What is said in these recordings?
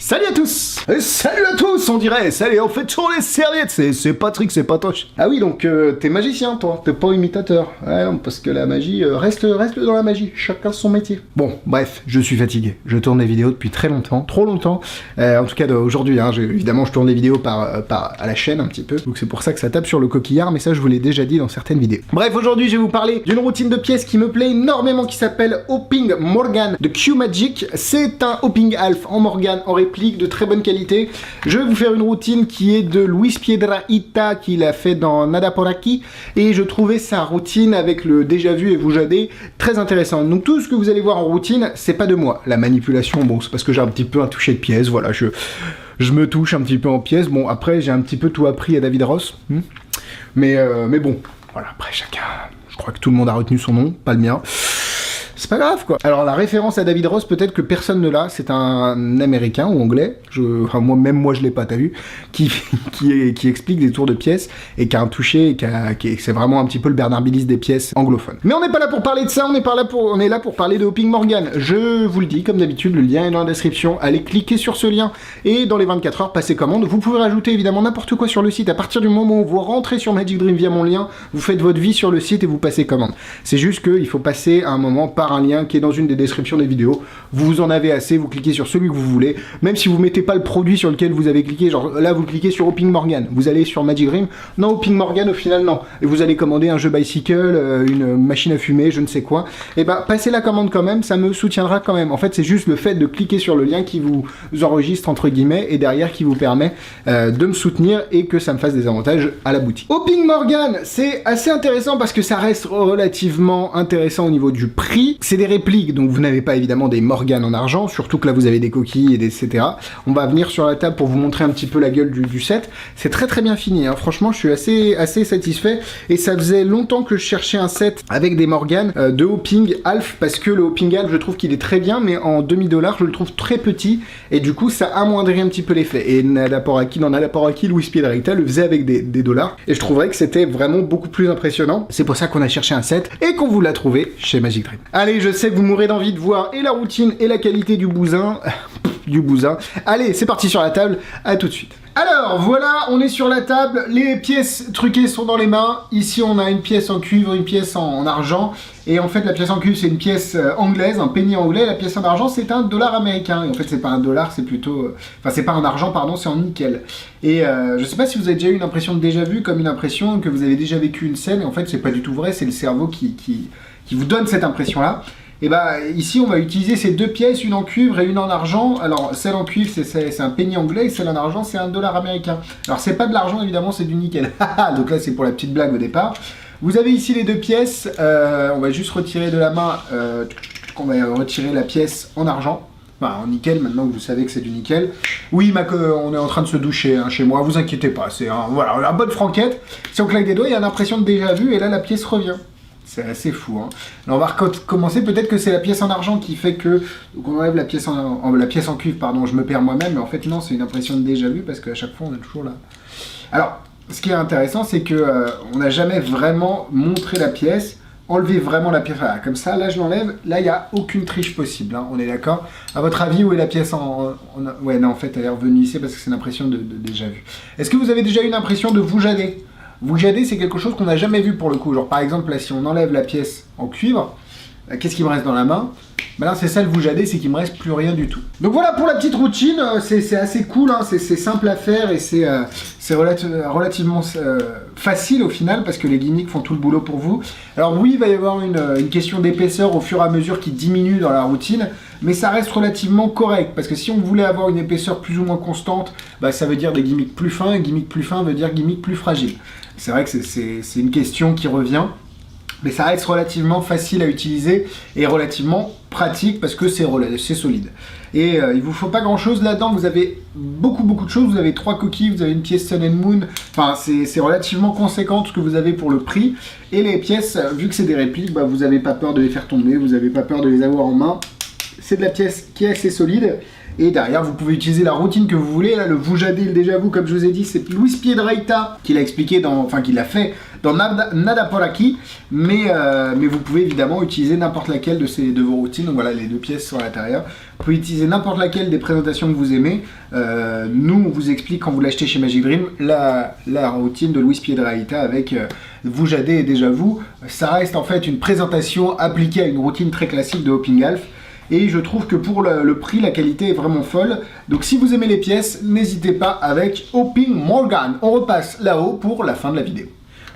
Salut à tous et salut à tous, on dirait. Salut, on fait toujours les serviettes. C'est Patrick, c'est Patoche. Ah oui, donc t'es magicien, toi. T'es pas imitateur. Ouais, non, parce que la magie, reste dans la magie. Chacun son métier. Bon, bref, je suis fatigué. Je tourne des vidéos depuis très longtemps. Trop longtemps. En tout cas, aujourd'hui, hein, évidemment, je tourne des vidéos à la chaîne un petit peu. Donc c'est pour ça que ça tape sur le coquillard, mais ça, je vous l'ai déjà dit dans certaines vidéos. Bref, aujourd'hui, je vais vous parler d'une routine de pièces qui me plaît énormément, qui s'appelle Hopping Morgan de Q-Magic. C'est un Hopping Half en Morgan, en réplique, de très bonne qualité. Je vais vous faire une routine qui est de Luis Piedrahita, qu'il a fait dans Nada por aquí, et je trouvais sa routine avec le déjà vu et vous jadez très intéressant. Donc tout ce que vous allez voir en routine, c'est pas de moi. La manipulation, bon, c'est parce que j'ai un petit peu un toucher de pièce, voilà, je me touche un petit peu en pièce. Bon, après, j'ai un petit peu tout appris à David Ross, mais bon, voilà, après chacun, je crois que tout le monde a retenu son nom, pas le mien. C'est pas grave, quoi. Alors, la référence à David Ross, peut-être que personne ne l'a. C'est un Américain ou Anglais. Enfin, moi, je l'ai pas, t'as vu, qui explique des tours de pièces et qui a un toucher, c'est vraiment un petit peu le Bernard Billis des pièces anglophones. Mais on n'est pas là pour parler de ça. On est là pour parler de Hopping Morgan. Je vous le dis, comme d'habitude, le lien est dans la description. Allez cliquer sur ce lien et dans les 24 heures, passez commande. Vous pouvez rajouter évidemment n'importe quoi sur le site. À partir du moment où vous rentrez sur Magic Dream via mon lien, vous faites votre vie sur le site et vous passez commande. C'est juste qu'il faut passer un moment par un lien qui est dans une des descriptions des vidéos. Vous en avez assez, vous cliquez sur celui que vous voulez, même si vous mettez pas le produit sur lequel vous avez cliqué, genre là vous cliquez sur Hopping Morgan, vous allez sur Magic Dream, non, Hopping Morgan au final non, et vous allez commander un jeu bicycle, une machine à fumer, je ne sais quoi, et bah passez la commande quand même, ça me soutiendra quand même. En fait c'est juste le fait de cliquer sur le lien qui vous enregistre entre guillemets et derrière qui vous permet de me soutenir et que ça me fasse des avantages à la boutique. Hopping Morgan, c'est assez intéressant parce que ça reste relativement intéressant au niveau du prix. C'est des répliques, donc vous n'avez pas évidemment des Morgan en argent, surtout que là vous avez des coquilles et des etc. On va venir sur la table pour vous montrer un petit peu la gueule du set. C'est très très bien fini, hein. Franchement je suis assez satisfait et ça faisait longtemps que je cherchais un set avec des Morgan de Hopping Half, parce que le Hopping Half je trouve qu'il est très bien, mais en demi-dollar je le trouve très petit et du coup ça amoindrit un petit peu l'effet. Et dans Nada por aquí, Luis Piedrahita le faisait avec des dollars et je trouverais que c'était vraiment beaucoup plus impressionnant. C'est pour ça qu'on a cherché un set et qu'on vous l'a trouvé chez Magic Dream. Allez, je sais que vous mourrez d'envie de voir et la routine et la qualité du bousin. Allez, c'est parti sur la table, à tout de suite. Alors, voilà, on est sur la table, les pièces truquées sont dans les mains. Ici, on a une pièce en cuivre, une pièce en argent. Et en fait, la pièce en cuivre, c'est une pièce anglaise, un penny anglais. La pièce en argent, c'est un dollar américain. Et en fait, c'est pas un dollar, c'est plutôt... Enfin, c'est pas un argent, pardon, c'est en nickel. Et je sais pas si vous avez déjà eu une impression de déjà-vu, comme une impression que vous avez déjà vécu une scène. Et en fait, c'est pas du tout vrai, c'est le cerveau qui vous donne cette impression-là. Et bah ici on va utiliser ces deux pièces, une en cuivre et une en argent. Alors celle en cuivre c'est un penny anglais et celle en argent c'est un dollar américain. Alors c'est pas de l'argent évidemment, c'est du nickel. Donc là c'est pour la petite blague au départ. Vous avez ici les deux pièces, on va juste retirer de la main, on va retirer la pièce en argent. Enfin, en nickel, maintenant que vous savez que c'est du nickel. Oui, on est en train de se doucher hein, chez moi, vous inquiétez pas, c'est voilà, la bonne franquette. Si on claque des doigts, il y a l'impression de déjà vu et là la pièce revient. C'est assez fou, hein. Alors on va commencer, peut-être que c'est la pièce en argent qui fait que... Donc on enlève la pièce en cuivre, pardon, je me perds moi-même, mais en fait non, c'est une impression de déjà vu, parce qu'à chaque fois on est toujours là. Alors, ce qui est intéressant, c'est que on n'a jamais vraiment montré la pièce, enlevé vraiment la pièce, voilà, comme ça, là je l'enlève, là il n'y a aucune triche possible, hein, on est d'accord. À votre avis, où est la pièce Ouais, non, en fait, elle est revenue ici, parce que c'est une impression de déjà vu. Est-ce que vous avez déjà eu une impression de vous jader? Vous jader, c'est quelque chose qu'on n'a jamais vu pour le coup. Genre par exemple, là, si on enlève la pièce en cuivre, qu'est-ce qui me reste dans la main? Ben là, c'est ça le vous jader, c'est qu'il me reste plus rien du tout. Donc voilà pour la petite routine, c'est assez cool, hein, c'est simple à faire et c'est relativement facile au final parce que les gimmicks font tout le boulot pour vous. Alors oui, il va y avoir une question d'épaisseur au fur et à mesure qui diminue dans la routine, mais ça reste relativement correct parce que si on voulait avoir une épaisseur plus ou moins constante, bah, ça veut dire des gimmicks plus fins, et gimmick plus fin veut dire gimmick plus fragile. C'est vrai que c'est une question qui revient. Mais ça reste relativement facile à utiliser et relativement pratique parce que c'est solide. Et il vous faut pas grand chose là-dedans, vous avez beaucoup de choses, vous avez 3 coquilles, vous avez une pièce Sun and Moon, enfin c'est relativement conséquent ce que vous avez pour le prix. Et les pièces, vu que c'est des répliques, bah, vous n'avez pas peur de les faire tomber, vous n'avez pas peur de les avoir en main. C'est de la pièce qui est assez solide. Et derrière, vous pouvez utiliser la routine que vous voulez. Là, le Vujade, le déjà vu, comme je vous ai dit, c'est Luis Piedrahita qui l'a expliqué qui l'a fait dans Nada por aquí. Mais vous pouvez évidemment utiliser n'importe laquelle de vos routines. Donc voilà, les 2 pièces sont à l'intérieur. Vous pouvez utiliser n'importe laquelle des présentations que vous aimez. Nous, on vous explique quand vous l'achetez chez Magic Dream la routine de Luis Piedrahita avec Vujade et déjà vu. Ça reste en fait une présentation appliquée à une routine très classique de Hopping Golf. Et je trouve que pour le prix, la qualité est vraiment folle. Donc si vous aimez les pièces, n'hésitez pas avec Hopping Morgan. On repasse là-haut pour la fin de la vidéo.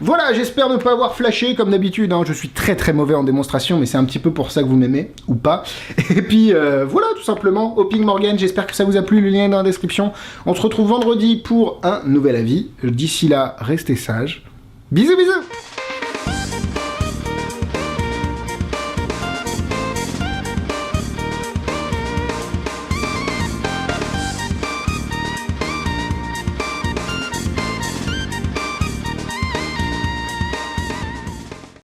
Voilà, j'espère ne pas avoir flashé comme d'habitude, hein. Je suis très très mauvais en démonstration, mais c'est un petit peu pour ça que vous m'aimez, ou pas. Et puis voilà, tout simplement, Hopping Morgan, j'espère que ça vous a plu, le lien est dans la description. On se retrouve vendredi pour un nouvel avis. D'ici là, restez sages. Bisous bisous.